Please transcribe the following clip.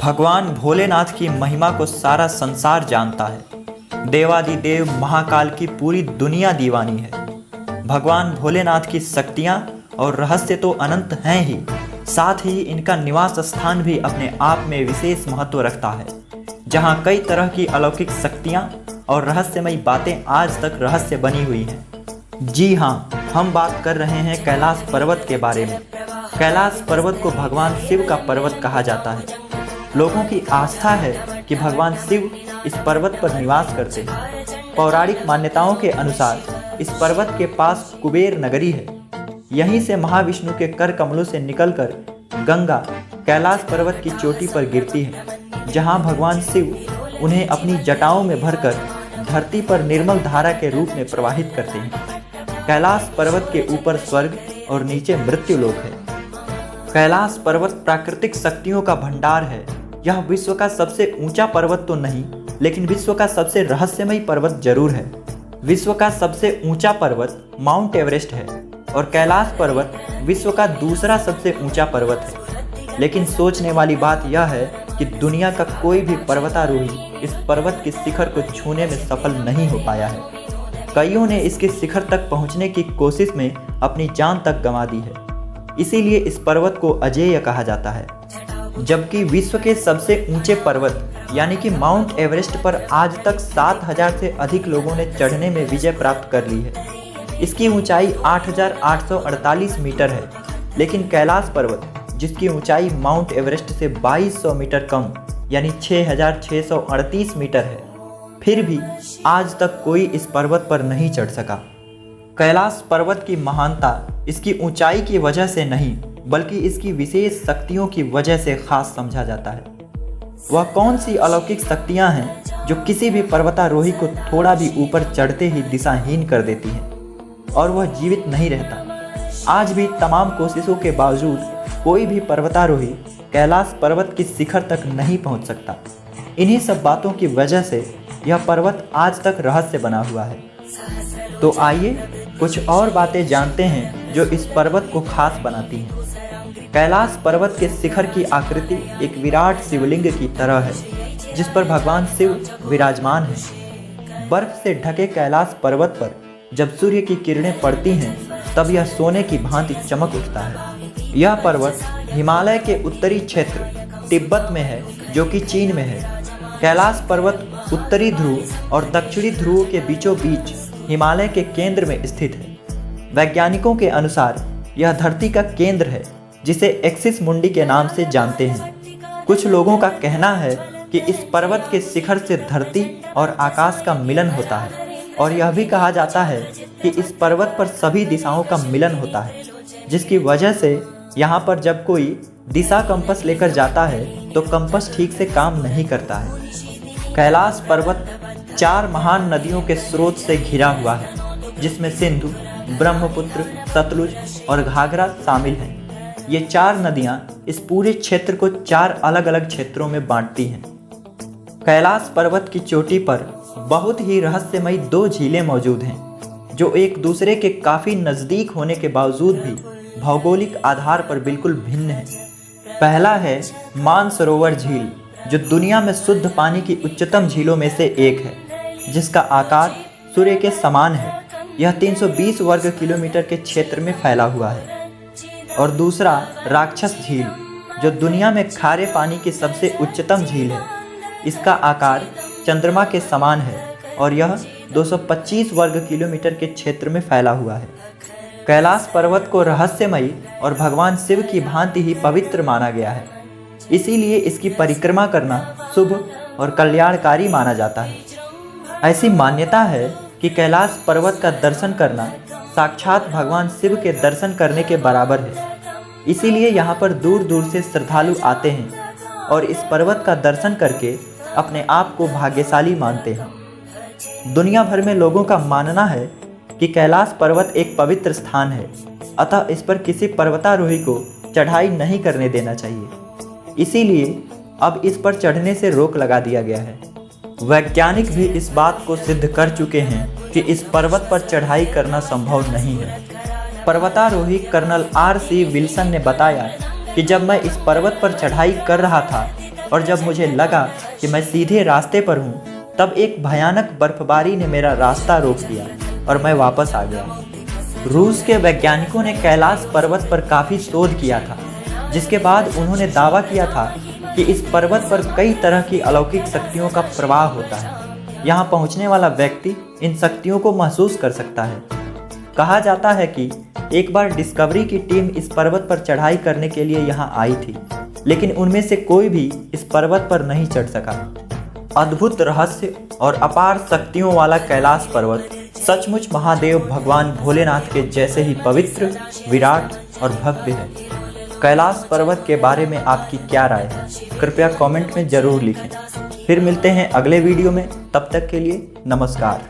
भगवान भोलेनाथ की महिमा को सारा संसार जानता है। देवादिदेव महाकाल की पूरी दुनिया दीवानी है। भगवान भोलेनाथ की शक्तियाँ और रहस्य तो अनंत हैं ही, साथ ही इनका निवास स्थान भी अपने आप में विशेष महत्व रखता है, जहाँ कई तरह की अलौकिक शक्तियाँ और रहस्यमयी बातें आज तक रहस्य बनी हुई हैं। जी हाँ, हम बात कर रहे हैं कैलाश पर्वत के बारे में। कैलाश पर्वत को भगवान शिव का पर्वत कहा जाता है। लोगों की आस्था है कि भगवान शिव इस पर्वत पर निवास करते हैं। पौराणिक मान्यताओं के अनुसार इस पर्वत के पास कुबेर नगरी है। यहीं से महाविष्णु के कर कमलों से निकलकर गंगा कैलाश पर्वत की चोटी पर गिरती है, जहां भगवान शिव उन्हें अपनी जटाओं में भरकर धरती पर निर्मल धारा के रूप में प्रवाहित करते हैं। कैलाश पर्वत के ऊपर स्वर्ग और नीचे मृत्यु लोक है। कैलाश पर्वत प्राकृतिक शक्तियों का भंडार है। यह विश्व का सबसे ऊंचा पर्वत तो नहीं, लेकिन विश्व का सबसे रहस्यमयी पर्वत जरूर है। विश्व का सबसे ऊंचा पर्वत माउंट एवरेस्ट है और कैलाश पर्वत विश्व का दूसरा सबसे ऊंचा पर्वत है। लेकिन सोचने वाली बात यह है कि दुनिया का कोई भी पर्वतारोही इस पर्वत के शिखर को छूने में सफल नहीं हो पाया है। कईयों ने इसके शिखर तक पहुंचने की कोशिश में अपनी जान तक गंवा दी है। इसीलिए इस पर्वत को अजेय कहा जाता है। जबकि विश्व के सबसे ऊंचे पर्वत यानी कि माउंट एवरेस्ट पर आज तक 7000 से अधिक लोगों ने चढ़ने में विजय प्राप्त कर ली है। इसकी ऊंचाई 8848 मीटर है, लेकिन कैलाश पर्वत, जिसकी ऊंचाई माउंट एवरेस्ट से 2200 मीटर कम यानी 6638 मीटर है, फिर भी आज तक कोई इस पर्वत पर नहीं चढ़ सका। कैलाश पर्वत की महानता इसकी ऊंचाई की वजह से नहीं, बल्कि इसकी विशेष शक्तियों की वजह से खास समझा जाता है। वह कौन सी अलौकिक शक्तियां हैं जो किसी भी पर्वतारोही को थोड़ा भी ऊपर चढ़ते ही दिशाहीन कर देती हैं और वह जीवित नहीं रहता। आज भी तमाम कोशिशों के बावजूद कोई भी पर्वतारोही कैलाश पर्वत की शिखर तक नहीं पहुंच सकता। इन्हीं सब बातों की वजह से यह पर्वत आज तक रहस्य बना हुआ है। तो आइए कुछ और बातें जानते हैं जो इस पर्वत को खास बनाती हैं। कैलाश पर्वत के शिखर की आकृति एक विराट शिवलिंग की तरह है, जिस पर भगवान शिव विराजमान हैं। बर्फ से ढके कैलाश पर्वत पर जब सूर्य की किरणें पड़ती हैं, तब यह सोने की भांति चमक उठता है। यह पर्वत हिमालय के उत्तरी क्षेत्र तिब्बत में है, जो कि चीन में है। कैलाश पर्वत उत्तरी ध्रुव और दक्षिणी ध्रुव के बीचों बीच हिमालय के केंद्र में स्थित है। वैज्ञानिकों के अनुसार यह धरती का केंद्र है, जिसे एक्सिस मुंडी के नाम से जानते हैं। कुछ लोगों का कहना है कि इस पर्वत के शिखर से धरती और आकाश का मिलन होता है, और यह भी कहा जाता है कि इस पर्वत पर सभी दिशाओं का मिलन होता है, जिसकी वजह से यहाँ पर जब कोई दिशा कंपस लेकर जाता है तो कंपस ठीक से काम नहीं करता है। कैलाश पर्वत 4 महान नदियों के स्रोत से घिरा हुआ है, जिसमें सिंधु, ब्रह्मपुत्र, सतलुज और घाघरा शामिल हैं। ये 4 नदियाँ इस पूरे क्षेत्र को 4 अलग अलग क्षेत्रों में बांटती हैं। कैलाश पर्वत की चोटी पर बहुत ही रहस्यमयी 2 झीलें मौजूद हैं, जो एक दूसरे के काफ़ी नज़दीक होने के बावजूद भी भौगोलिक आधार पर बिल्कुल भिन्न हैं। पहला है मानसरोवर झील, जो दुनिया में शुद्ध पानी की उच्चतम झीलों में से एक है, जिसका आकार सूर्य के समान है। यह 320 वर्ग किलोमीटर के क्षेत्र में फैला हुआ है। और दूसरा राक्षस झील, जो दुनिया में खारे पानी की सबसे उच्चतम झील है। इसका आकार चंद्रमा के समान है और यह 225 वर्ग किलोमीटर के क्षेत्र में फैला हुआ है। कैलाश पर्वत को रहस्यमयी और भगवान शिव की भांति ही पवित्र माना गया है। इसीलिए इसकी परिक्रमा करना शुभ और कल्याणकारी माना जाता है। ऐसी मान्यता है कि कैलाश पर्वत का दर्शन करना साक्षात भगवान शिव के दर्शन करने के बराबर है। इसीलिए यहाँ पर दूर दूर से श्रद्धालु आते हैं और इस पर्वत का दर्शन करके अपने आप को भाग्यशाली मानते हैं। दुनिया भर में लोगों का मानना है कि कैलाश पर्वत एक पवित्र स्थान है, अतः इस पर किसी पर्वतारोही को चढ़ाई नहीं करने देना चाहिए। इसीलिए अब इस पर चढ़ने से रोक लगा दिया गया है। वैज्ञानिक भी इस बात को सिद्ध कर चुके हैं कि इस पर्वत पर चढ़ाई करना संभव नहीं है। पर्वतारोही कर्नल RC विल्सन ने बताया कि जब मैं इस पर्वत पर चढ़ाई कर रहा था और जब मुझे लगा कि मैं सीधे रास्ते पर हूँ, तब एक भयानक बर्फबारी ने मेरा रास्ता रोक दिया और मैं वापस आ गया। रूस के वैज्ञानिकों ने कैलाश पर्वत पर काफ़ी शोध किया था, जिसके बाद उन्होंने दावा किया था कि इस पर्वत पर कई तरह की अलौकिक शक्तियों का प्रवाह होता है। यहाँ पहुँचने वाला व्यक्ति इन शक्तियों को महसूस कर सकता है। कहा जाता है कि एक बार डिस्कवरी की टीम इस पर्वत पर चढ़ाई करने के लिए यहाँ आई थी, लेकिन उनमें से कोई भी इस पर्वत पर नहीं चढ़ सका। अद्भुत रहस्य और अपार शक्तियों वाला कैलाश पर्वत सचमुच महादेव भगवान भोलेनाथ के जैसे ही पवित्र, विराट और भव्य है। कैलाश पर्वत के बारे में आपकी क्या राय है? कृपया कमेंट में ज़रूर लिखें। फिर मिलते हैं अगले वीडियो में, तब तक के लिए नमस्कार।